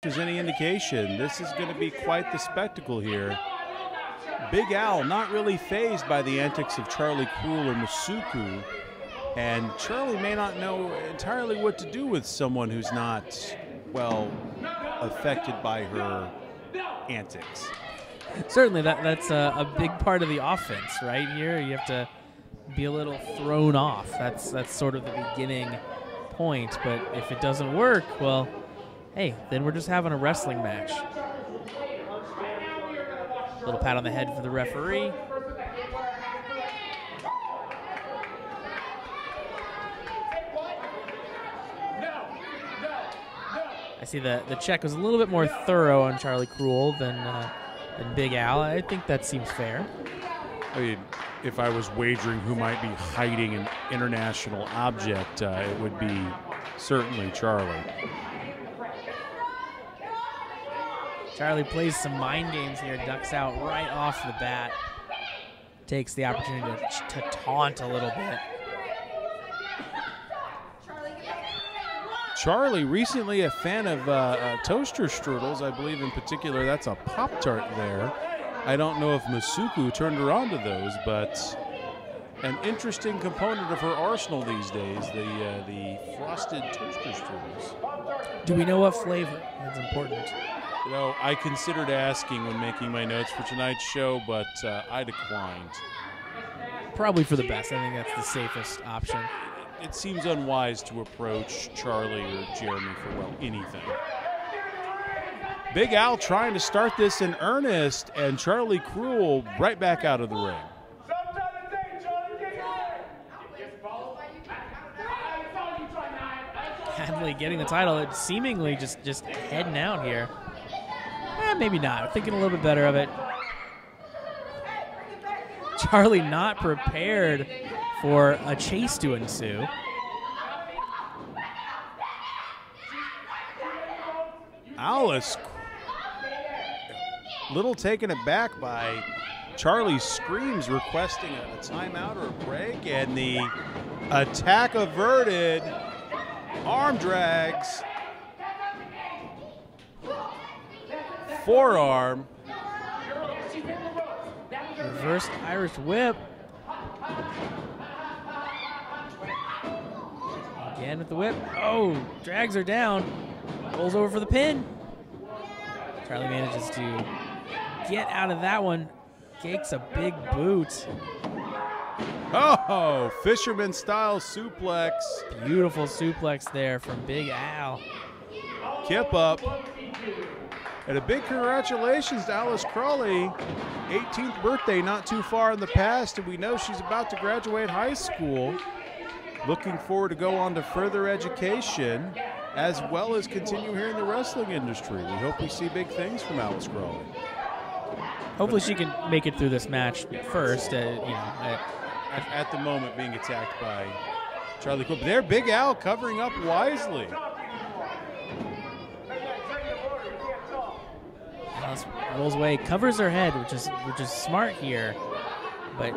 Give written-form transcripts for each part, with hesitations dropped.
There's any indication, this is going to be quite the spectacle here. Big Al not really fazed by the antics of Charlie Kruel or Masuku, and Charlie may not know entirely what to do with someone who's not, well, affected by her antics. Certainly, that's a big part of the offense, right? Here, you have to be a little thrown off. That's sort of the beginning point, but if it doesn't work, well, hey, then we're just having a wrestling match. Little pat on the head for the referee. I see the check was a little bit more thorough on Charlie Kruel than Big Al. I think that seems fair. I mean, if I was wagering who might be hiding an international object, it would be certainly Charlie. Charlie plays some mind games here, ducks out right off the bat. Takes the opportunity to taunt a little bit. Charlie, recently a fan of toaster strudels. I believe in particular that's a Pop-Tart there. I don't know if Masuku turned her on to those, but an interesting component of her arsenal these days, the frosted toaster strudels. Do we know what flavor? That's important. You know, I considered asking when making my notes for tonight's show, but I declined. Probably for the best. I think that's the safest option. It seems unwise to approach Charlie or Jeremy for, well, anything. Big Al trying to start this in earnest, and Charlie Kruel right back out of the ring. Hadley getting the title. It's seemingly just heading out here. Maybe not. Thinking a little bit better of it. Charlie not prepared for a chase to ensue. Alice, little taken aback by Charlie's screams requesting a timeout or a break, and the attack averted. Arm drags. Forearm. Reverse Irish whip. Again with the whip. Oh, drags her down. Rolls over for the pin. Charlie manages to get out of that one. Takes a big boot. Oh, fisherman style suplex. Beautiful suplex there from Big Al. Kip up. And a big congratulations to Alice Crowley. 18th birthday not too far in the past, and we know she's about to graduate high school. Looking forward to go on to further education, as well as continue here in the wrestling industry. We hope we see big things from Alice Crowley. Hopefully she can make it through this match first. At the moment being attacked by Charlie Kruel. But there, Big Al covering up wisely. Alice rolls away, covers her head, which is smart here, but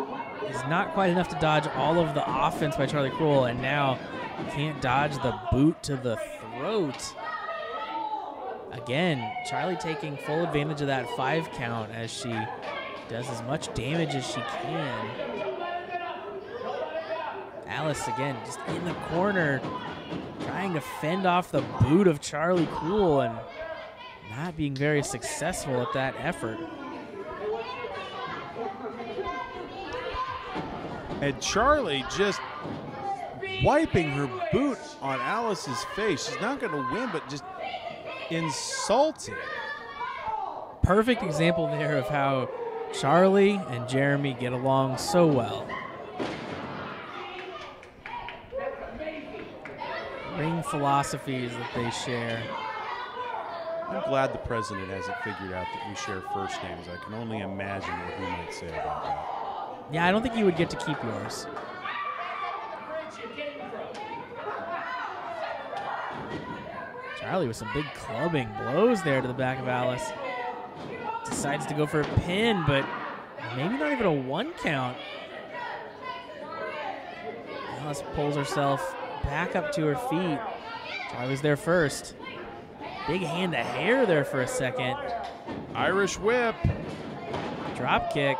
is not quite enough to dodge all of the offense by Charlie Kruel, and now can't dodge the boot to the throat. Again, Charlie taking full advantage of that 5 count as she does as much damage as she can. Alice, again, just in the corner, trying to fend off the boot of Charlie Kruel and not being very successful at that effort. And Charlie just wiping her boot on Alice's face. She's not going to win, but just insulting. Perfect example there of how Charlie and Jeremy get along so well. Ring philosophies that they share. I'm glad the president hasn't figured out that we share first names. I can only imagine what he might say about that. Yeah, I don't think you would get to keep yours. Charlie with some big clubbing blows there to the back of Alice. Decides to go for a pin, but maybe not even a 1 count. Alice pulls herself back up to her feet. Charlie's there first. Big hand of hair there for a second. Irish whip. Drop kick.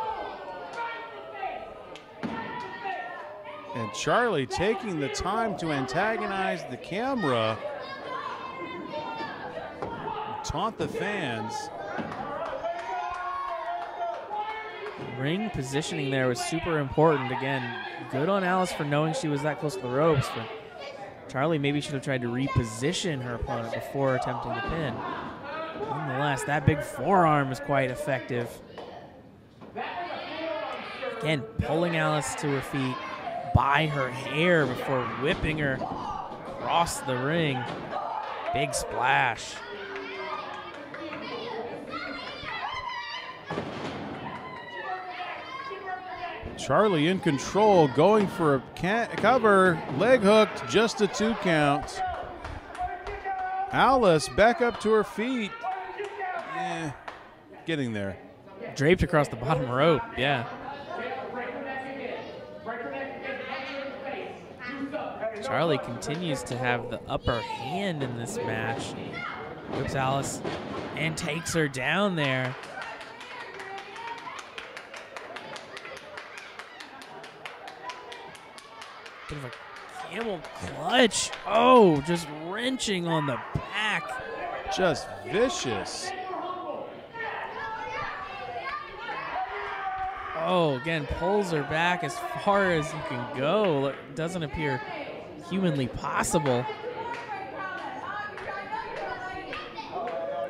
And Charlie taking the time to antagonize the camera. Taunt the fans. Ring positioning there was super important. Again, good on Alice for knowing she was that close to the ropes, but Charlie maybe should have tried to reposition her opponent before attempting the pin. Nonetheless, that big forearm is quite effective. Again, pulling Alice to her feet by her hair before whipping her across the ring. Big splash. Charlie in control, going for a cover, leg hooked, just a 2 count. Alice back up to her feet. Getting there. Draped across the bottom rope, yeah. Charlie continues to have the upper hand in this match. Whips Alice and takes her down there. Bit of a camel clutch. Oh, just wrenching on the back. Just vicious. Oh, again, pulls her back as far as you can go. It doesn't appear humanly possible.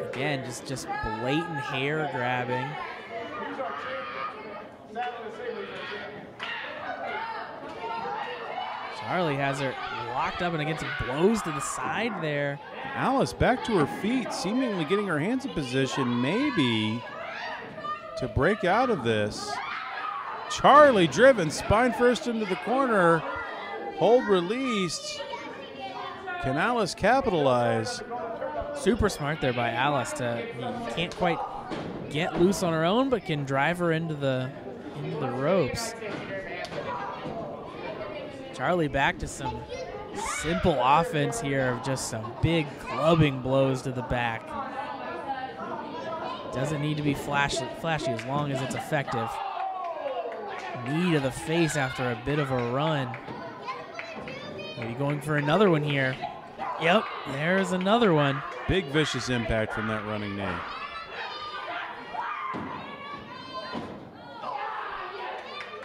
Again, just blatant hair grabbing. Charlie has her locked up and against blows to the side there. Alice back to her feet, seemingly getting her hands in position, maybe to break out of this. Charlie driven, spine first into the corner. Hold released. Can Alice capitalize? Super smart there by Alice. Can't quite get loose on her own, but can drive her into the ropes. Charlie back to some simple offense here of just some big clubbing blows to the back. Doesn't need to be flashy as long as it's effective. Knee to the face after a bit of a run. Maybe going for another one here. Yep, there's another one. Big vicious impact from that running knee.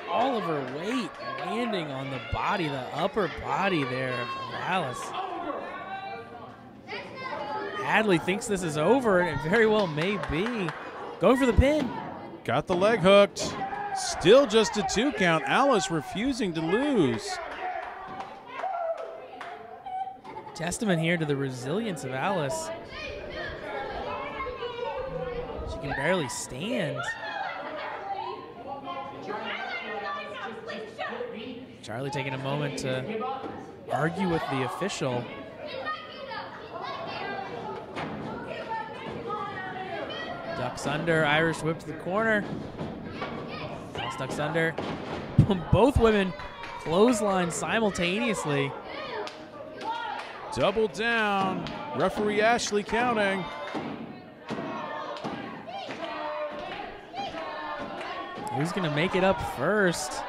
All of her weight landing on the body, the upper body there of Alice. Hadley thinks this is over, and it very well may be. Going for the pin. Got the leg hooked. Still just a 2 count. Alice refusing to lose. Testament here to the resilience of Alice. She can barely stand. Charlie taking a moment to argue with the official. Ducks under, Irish whip to the corner. Alice ducks under. Both women clothesline simultaneously. Double down. Referee Ashley counting. Who's going to make it up first?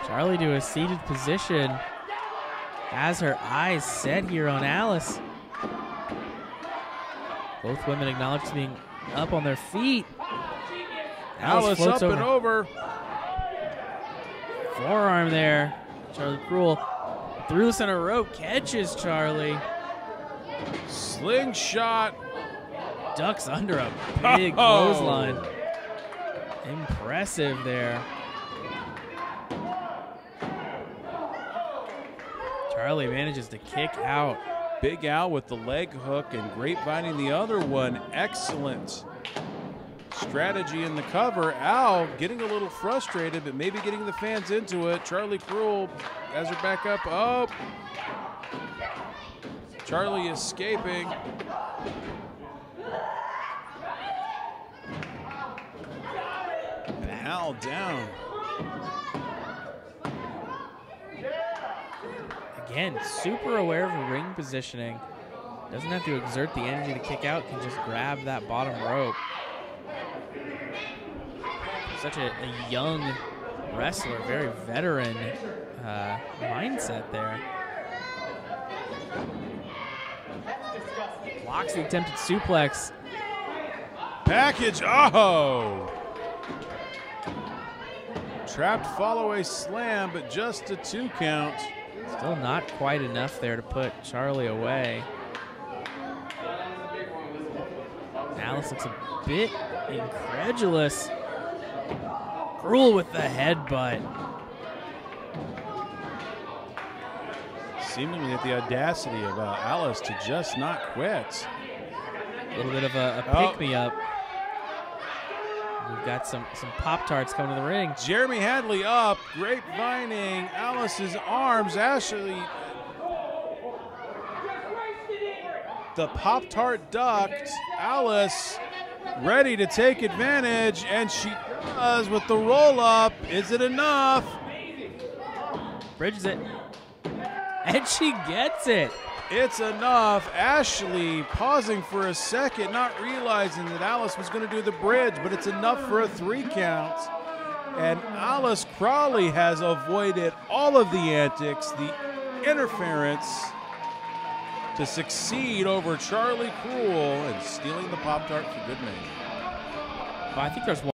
Charlie to a seated position. Has her eyes set here on Alice. Both women acknowledge being up on their feet. Alice up and over. Forearm there. Charlie Kruel through the center rope, catches Charlie. Slingshot. Ducks under a big clothesline. Impressive there. Charlie manages to kick out. Big Al with the leg hook and grapevining the other one. Excellent strategy in the cover. Al getting a little frustrated, but maybe getting the fans into it. Charlie Kruel has her back up. Oh. Charlie escaping. And Al down. Again, super aware of ring positioning. Doesn't have to exert the energy to kick out, can just grab that bottom rope. Such a young wrestler, very veteran mindset there. Blocks the attempted suplex. Package, oh! Trapped follow-away slam, but just a 2 count. Still not quite enough there to put Charlie away. Alice looks a bit incredulous. Kruel with the headbutt. Seemingly at the audacity of Alice to just not quit. A little bit of a pick-me-up. We've got some Pop-Tarts coming to the ring. Jeremy Hadley up, grapevining Alice's arms. Ashley, the Pop-Tart ducked. Alice ready to take advantage, and she does with the roll-up. Is it enough? Bridges it. And she gets it. It's enough. Ashley pausing for a second, not realizing that Alice was going to do the bridge, but it's enough for a 3 count. And Alice Crowley has avoided all of the antics, the interference, to succeed over Charlie Kruel and stealing the Pop-Tart for good measure. Well, I think there's one.